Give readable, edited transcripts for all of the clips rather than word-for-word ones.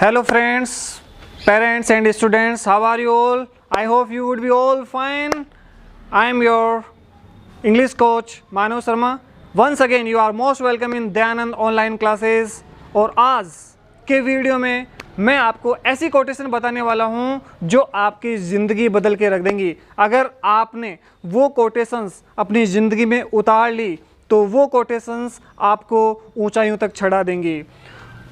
Hello friends, parents and students, how are you all? I hope you would be all fine. I am your English coach Manav Sharma. Once again you are most welcome in Dayanand online classes. और आज के video में मैं आपको ऐसी quotation बताने वाला हूं जो आपकी ज़िंदगी बदल के रख देंगी। अगर आपने वो कोटेशंस अपनी ज़िंदगी में उतार ली तो वो कोटेशंस आपको ऊंचाइयों तक चढ़ा देंगी।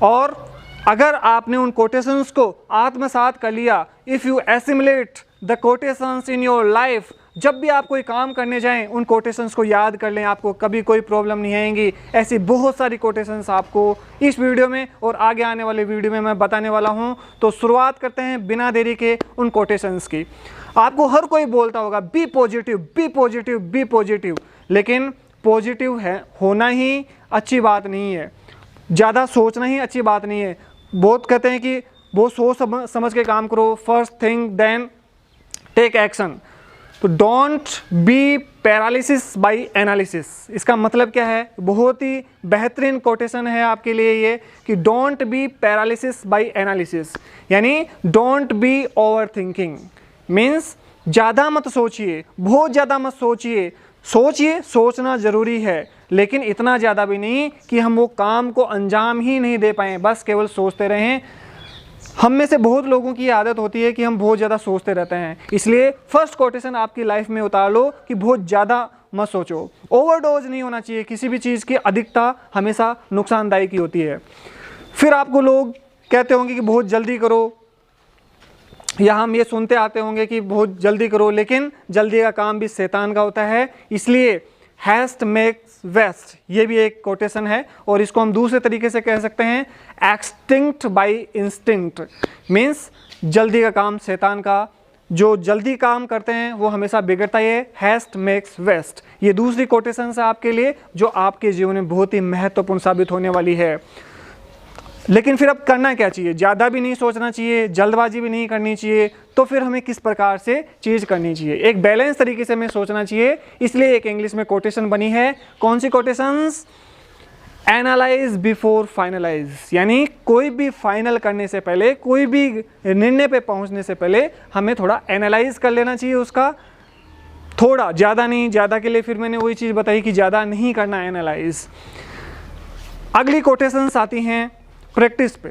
और अगर आपने उन कोटेशंस को आत्मसात कर लिया, if you assimilate the quotations in your life, जब भी आप कोई काम करने जाएं उन कोटेशंस को याद कर लें, आपको कभी कोई प्रॉब्लम नहीं आएंगी। ऐसी बहुत सारी कोटेशंस आपको इस वीडियो में और आगे आने वाले वीडियो में मैं बताने वाला हूं। तो शुरुआत करते हैं बिना देरी के उन कोटेशंस की। आपको हर कोई बोलता होगा be positive, be positive, be positive, लेकिन पॉजिटिव है होना ही अच्छी बात नहीं है, ज़्यादा सोचना ही अच्छी बात नहीं है। बहुत कहते हैं कि बहुत सोच समझ के काम करो, first think then take action. तो don't be paralysis by analysis. इसका मतलब क्या है? बहुत ही बेहतरीन कोटेशन है आपके लिए ये कि don't be paralysis by analysis, यानी don't be over thinking. Means ज़्यादा मत सोचिए, बहुत ज़्यादा मत सोचिए। सोचिए, सोचना ज़रूरी है, लेकिन इतना ज़्यादा भी नहीं कि हम वो काम को अंजाम ही नहीं दे पाएँ, बस केवल सोचते रहें। हम में से बहुत लोगों की आदत होती है कि हम बहुत ज़्यादा सोचते रहते हैं। इसलिए फर्स्ट कोटेशन आपकी लाइफ में उतार लो कि बहुत ज़्यादा मत सोचो। ओवरडोज नहीं होना चाहिए, किसी भी चीज़ की अधिकता हमेशा नुकसानदायक ही होती है। फिर आपको लोग कहते होंगे कि बहुत जल्दी करो, या हम ये सुनते आते होंगे कि बहुत जल्दी करो, लेकिन जल्दी का काम भी शैतान का होता है। इसलिए हैस्ट मेक्स वेस्ट, ये भी एक कोटेशन है। और इसको हम दूसरे तरीके से कह सकते हैं एक्सटिंक्ट बाय इंस्टिंक्ट। मीन्स जल्दी का काम शैतान का, जो जल्दी काम करते हैं वो हमेशा बिगड़ता है। हैस्ट मेक्स वेस्ट, ये दूसरी कोटेशन है आपके लिए जो आपके जीवन में बहुत ही महत्वपूर्ण साबित होने वाली है। लेकिन फिर अब करना क्या चाहिए? ज़्यादा भी नहीं सोचना चाहिए, जल्दबाजी भी नहीं करनी चाहिए। तो फिर हमें किस प्रकार से चीज़ करनी चाहिए? एक बैलेंस तरीके से हमें सोचना चाहिए। इसलिए एक इंग्लिश में कोटेशन बनी है। कौन सी कोटेशंस? एनालाइज बिफोर फाइनलाइज, यानी कोई भी फाइनल करने से पहले, कोई भी निर्णय पे पहुंचने से पहले हमें थोड़ा एनालाइज कर लेना चाहिए उसका। थोड़ा, ज़्यादा नहीं। ज़्यादा के लिए फिर मैंने वही चीज़ बताई कि ज़्यादा नहीं करना एनालाइज। अगली कोटेशंस आती हैं प्रैक्टिस पे,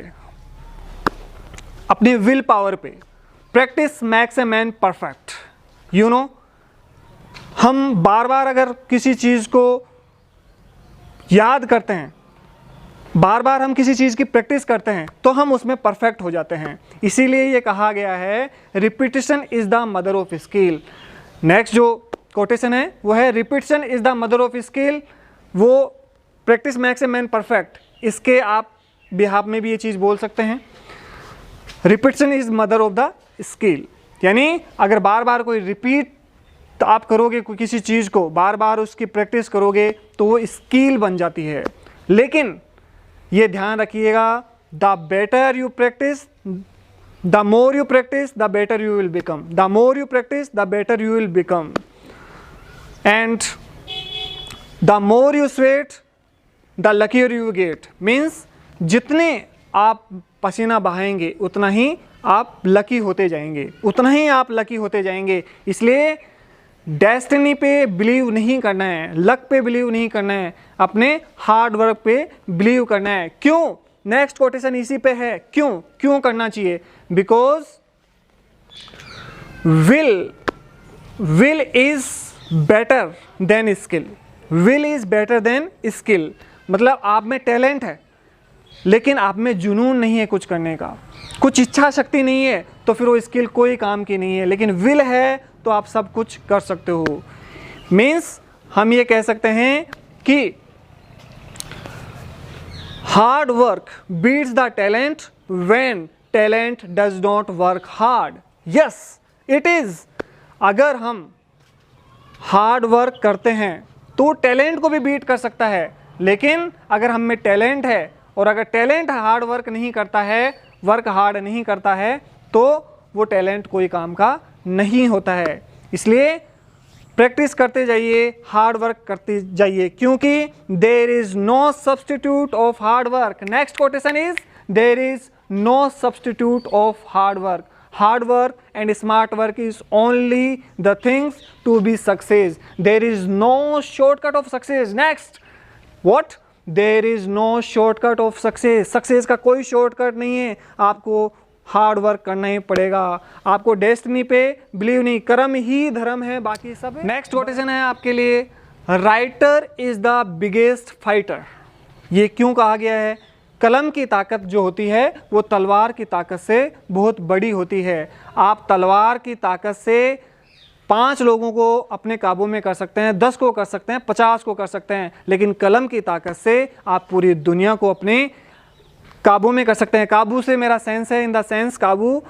अपनी विल पावर पे। Practice makes a man perfect. You know, हम बार बार अगर किसी चीज़ को याद करते हैं, बार बार हम किसी चीज़ की प्रैक्टिस करते हैं तो हम उसमें परफेक्ट हो जाते हैं। इसीलिए ये कहा गया है repetition is the mother of skill. Next जो कोटेशन है वो है repetition is the mother of skill. वो practice makes a man perfect, इसके आप बिहाफ में भी ये चीज़ बोल सकते हैं। Repetition is mother of the skill, यानी अगर बार बार कोई रिपीट आप करोगे, कोई किसी चीज़ को बार बार उसकी प्रैक्टिस करोगे तो वो स्किल बन जाती है। लेकिन ये ध्यान रखिएगा, the better you practice, the more you practice, the better you will become. The more you practice, the better you will become. And the more you sweat, the लकीर यू गेट। मीन्स जितने आप पसीना बहाएंगे उतना ही आप lucky होते जाएंगे, उतना ही आप लकी होते जाएंगे। इसलिए डेस्टिनी पे बिलीव नहीं करना है, लक पे बिलीव नहीं करना है, अपने हार्ड वर्क पे बिलीव करना है। क्यों? नेक्स्ट कोटेशन इसी पे है। क्यों करना चाहिए? Because will is better than skill. Will is better than skill, मतलब आप में टैलेंट है लेकिन आप में जुनून नहीं है कुछ करने का, कुछ इच्छा शक्ति नहीं है, तो फिर वो स्किल कोई काम की नहीं है। लेकिन विल है तो आप सब कुछ कर सकते हो। मीन्स हम ये कह सकते हैं कि hard work beats the talent when talent does not work hard. Yes it is. अगर हम हार्ड वर्क करते हैं तो टैलेंट को भी बीट कर सकता है, लेकिन अगर हम में टैलेंट है और अगर टैलेंट हार्ड वर्क नहीं करता है, वर्क हार्ड नहीं करता है, तो वो टैलेंट कोई काम का नहीं होता है। इसलिए प्रैक्टिस करते जाइए, हार्ड वर्क करते जाइए, क्योंकि there is no substitute of hard work. Next quotation is there is no substitute of hard work. Hard work and smart work is only the things to be success. There is no shortcut of success. Next, what? There is no shortcut of success. Success का कोई shortcut नहीं है, आपको hard work करना ही पड़ेगा. आपको destiny पे believe नहीं, कर्म ही धर्म है, बाकी सब. नेक्स्ट कोटेशन है आपके लिए, writer is the biggest fighter. ये क्यों कहा गया है? कलम की ताकत जो होती है वो तलवार की ताकत से बहुत बड़ी होती है. आप तलवार की ताकत से 5 लोगों को अपने काबू में कर सकते हैं, 10 को कर सकते हैं, 50 को कर सकते हैं, लेकिन कलम की ताकत से आप पूरी दुनिया को अपने काबू में कर सकते हैं. काबू से मेरा सेंस है, इन द सेंस काबू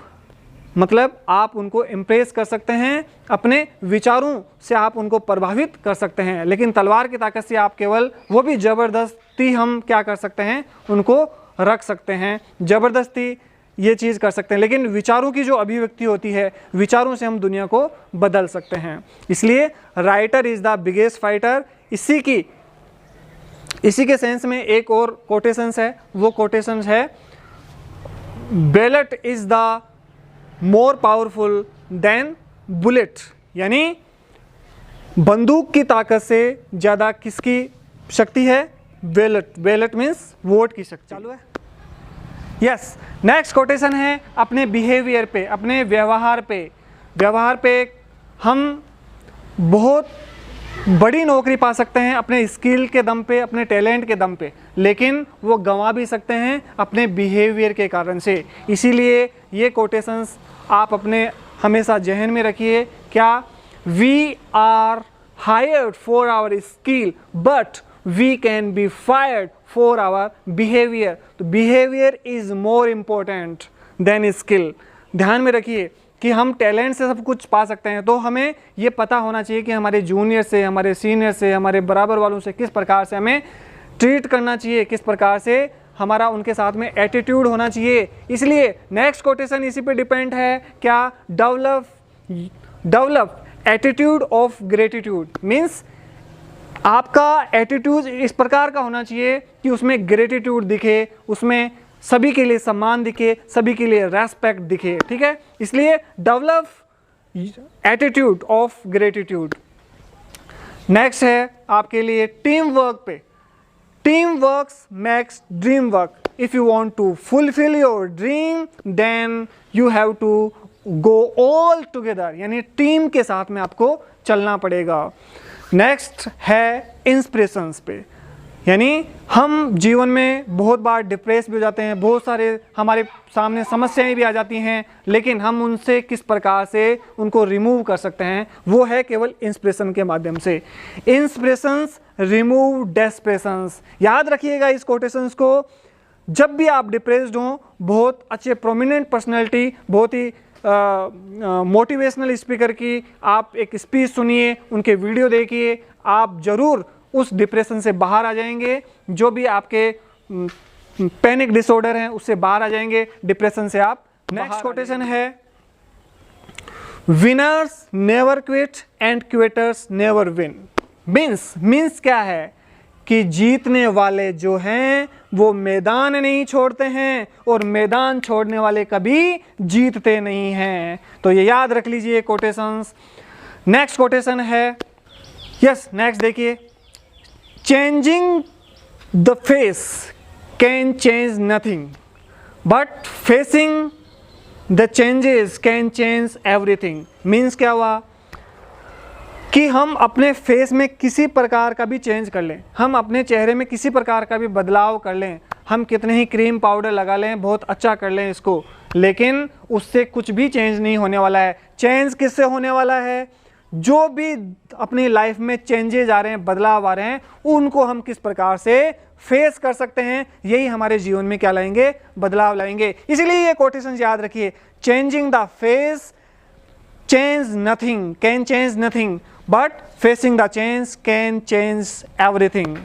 मतलब आप उनको इम्प्रेस कर सकते हैं, अपने विचारों से आप उनको प्रभावित कर सकते हैं. लेकिन तलवार की ताकत से आप केवल, वो भी ज़बरदस्ती हम क्या कर सकते हैं, उनको रख सकते हैं, ज़बरदस्ती ये चीज़ कर सकते हैं. लेकिन विचारों की जो अभिव्यक्ति होती है, विचारों से हम दुनिया को बदल सकते हैं. इसलिए writer is the biggest fighter. इसी के सेंस में एक और कोटेशंस है, वो कोटेशंस है, ballot is the more powerful than bullet. यानी बंदूक की ताकत से ज़्यादा किसकी शक्ति है? बैलेट. बैलेट मीन्स वोट की शक्ति. चालू है. यस. नेक्स्ट कोटेशन है अपने बिहेवियर पे, अपने व्यवहार पे. व्यवहार पे हम बहुत बड़ी नौकरी पा सकते हैं अपने स्किल के दम पे, अपने टैलेंट के दम पे, लेकिन वो गंवा भी सकते हैं अपने बिहेवियर के कारण से. इसीलिए ये कोटेशंस आप अपने हमेशा जहन में रखिए. क्या? We are hired for our skill but we can be fired for our behaviour. तो behaviour is more important than skill. ध्यान में रखिए कि हम टैलेंट से सब कुछ पा सकते हैं, तो हमें ये पता होना चाहिए कि हमारे जूनियर से, हमारे सीनियर से, हमारे बराबर वालों से किस प्रकार से हमें ट्रीट करना चाहिए, किस प्रकार से हमारा उनके साथ में एटीट्यूड होना चाहिए. इसलिए नेक्स्ट कोटेशन इसी पे डिपेंड है. क्या? Develop attitude of gratitude. Means आपका एटीट्यूड इस प्रकार का होना चाहिए कि उसमें ग्रेटिट्यूड दिखे, उसमें सभी के लिए सम्मान दिखे, सभी के लिए रेस्पेक्ट दिखे. ठीक है. इसलिए develop attitude of gratitude. Next है आपके लिए टीम वर्क पे. Team work makes dream work. If you want to fulfil your dream then you have to go all together. यानी टीम के साथ में आपको चलना पड़ेगा. नेक्स्ट है इंस्पिरेशंस पे. यानी हम जीवन में बहुत बार डिप्रेस भी हो जाते हैं, बहुत सारे हमारे सामने समस्याएं भी आ जाती हैं, लेकिन हम उनसे किस प्रकार से उनको रिमूव कर सकते हैं, वो है केवल इंस्पिरेशन के माध्यम से. Inspirations remove desperations. याद रखिएगा इस कोटेशंस को. जब भी आप डिप्रेस्ड हों, बहुत अच्छे प्रोमिनेंट पर्सनैलिटी, बहुत ही मोटिवेशनल स्पीकर की आप एक स्पीच सुनिए, उनके वीडियो देखिए, आप ज़रूर उस डिप्रेशन से बाहर आ जाएंगे. जो भी आपके पैनिक डिसऑर्डर हैं उससे बाहर आ जाएंगे, डिप्रेशन से आप. नेक्स्ट कोटेशन है, winners never quit and quitters never win. Means क्या है कि जीतने वाले जो हैं वो मैदान नहीं छोड़ते हैं और मैदान छोड़ने वाले कभी जीतते नहीं हैं. तो ये याद रख लीजिए कोटेशंस. नेक्स्ट कोटेशन है, यस नेक्स्ट देखिए, changing the face can change nothing but facing the changes can change everything. Means क्या हुआ कि हम अपने फेस में किसी प्रकार का भी चेंज कर लें, हम अपने चेहरे में किसी प्रकार का भी बदलाव कर लें, हम कितने ही क्रीम पाउडर लगा लें, बहुत अच्छा कर लें इसको, लेकिन उससे कुछ भी चेंज नहीं होने वाला है. चेंज किससे होने वाला है? जो भी अपनी लाइफ में चेंजेज आ रहे हैं, बदलाव आ रहे हैं, उनको हम किस प्रकार से फेस कर सकते हैं, यही हमारे जीवन में क्या लाएंगे? बदलाव लाएंगे. इसीलिए ये कोटेशन याद रखिए, changing the face change nothing can change nothing but facing the change can change everything.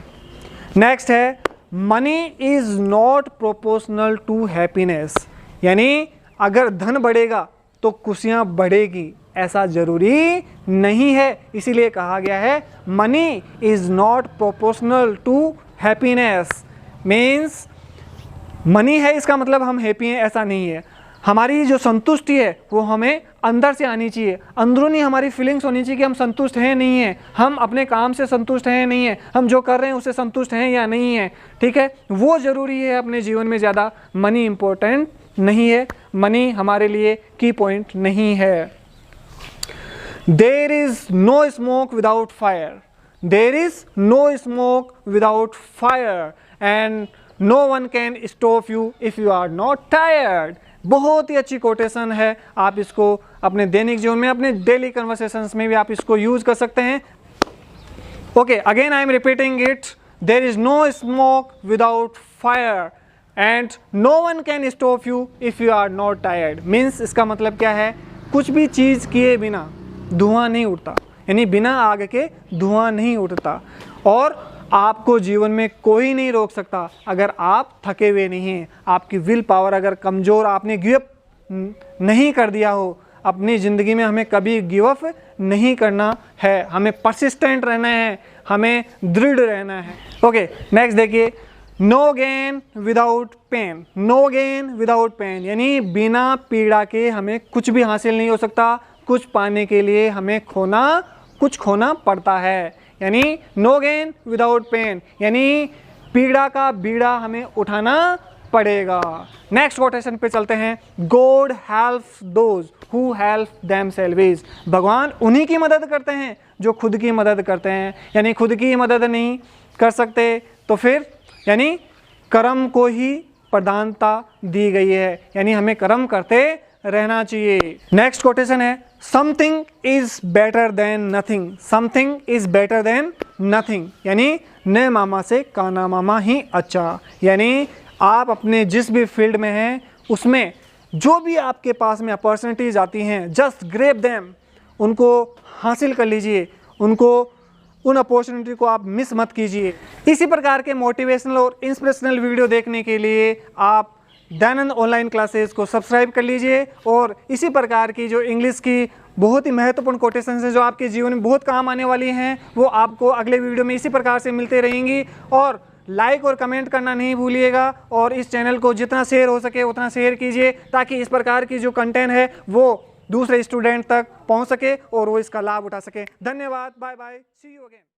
Next है, money is not proportional to happiness. यानी अगर धन बढ़ेगा तो खुशियाँ बढ़ेगी, ऐसा जरूरी नहीं है. इसीलिए कहा गया है money is not proportional to happiness. Means money है इसका मतलब हम हैप्पी हैं ऐसा नहीं है। हमारी जो संतुष्टि है वो हमें अंदर से आनी चाहिए, अंदरूनी हमारी फीलिंग्स होनी चाहिए कि हम संतुष्ट हैं नहीं हैं, हम अपने काम से संतुष्ट हैं नहीं हैं, हम जो कर रहे हैं उससे संतुष्ट हैं या नहीं हैं, ठीक है, वो ज़रूरी है अपने जीवन में। ज़्यादा मनी इम्पोर्टेंट नहीं है, मनी हमारे लिए की पॉइंट नहीं है। There is no smoke without fire, there is no smoke without fire and no one can stop you if you are not tired. बहुत ही अच्छी कोटेशन है, आप इसको अपने दैनिक जीवन में, अपने डेली कन्वर्सेशंस में भी आप इसको यूज कर सकते हैं। Okay, again I am repeating it, there is no smoke without fire and no one can stop you if you are not tired. Means इसका मतलब क्या है, कुछ भी चीज़ किए बिना धुआं नहीं उठता, यानी बिना आग के धुआं नहीं उठता, और आपको जीवन में कोई नहीं रोक सकता अगर आप थके हुए नहीं हैं। आपकी विल पावर अगर कमज़ोर, आपने गिव अप नहीं कर दिया हो अपनी ज़िंदगी में, हमें कभी गिव अप नहीं करना है, हमें परसिस्टेंट रहना है, हमें दृढ़ रहना है। ओके, नेक्स्ट देखिए, no gain without pain, no gain without pain, यानी बिना पीड़ा के हमें कुछ भी हासिल नहीं हो सकता। कुछ पाने के लिए हमें कुछ खोना पड़ता है, यानी नो गेन विदाउट पेन, यानी पीड़ा का बीड़ा हमें उठाना पड़ेगा। नेक्स्ट कोटेशन पे चलते हैं, God helps those who help themselves, भगवान उन्हीं की मदद करते हैं जो खुद की मदद करते हैं, यानी खुद की मदद नहीं कर सकते तो फिर यानी कर्म को ही प्रधानता दी गई है, यानी हमें कर्म करते रहना चाहिए। नेक्स्ट कोटेशन है, something is better than nothing, something is better than nothing, यानी न मामा से काना मामा ही अच्छा, यानी आप अपने जिस भी फील्ड में हैं उसमें जो भी आपके पास में अपॉर्चुनिटीज आती हैं, जस्ट ग्रैब देम, उनको हासिल कर लीजिए, उन अपॉर्चुनिटी को आप मिस मत कीजिए। इसी प्रकार के मोटिवेशनल और इंस्पिरेशनल वीडियो देखने के लिए आप दयानंद ऑनलाइन क्लासेस को सब्सक्राइब कर लीजिए, और इसी प्रकार की जो इंग्लिश की बहुत ही महत्वपूर्ण कोटेशंस हैं जो आपके जीवन में बहुत काम आने वाली हैं, वो आपको अगले वीडियो में इसी प्रकार से मिलते रहेंगी। और लाइक और कमेंट करना नहीं भूलिएगा, और इस चैनल को जितना शेयर हो सके उतना शेयर कीजिए, ताकि इस प्रकार की जो कंटेंट है वो दूसरे स्टूडेंट तक पहुंच सके और वो इसका लाभ उठा सके। धन्यवाद, bye bye, see you again.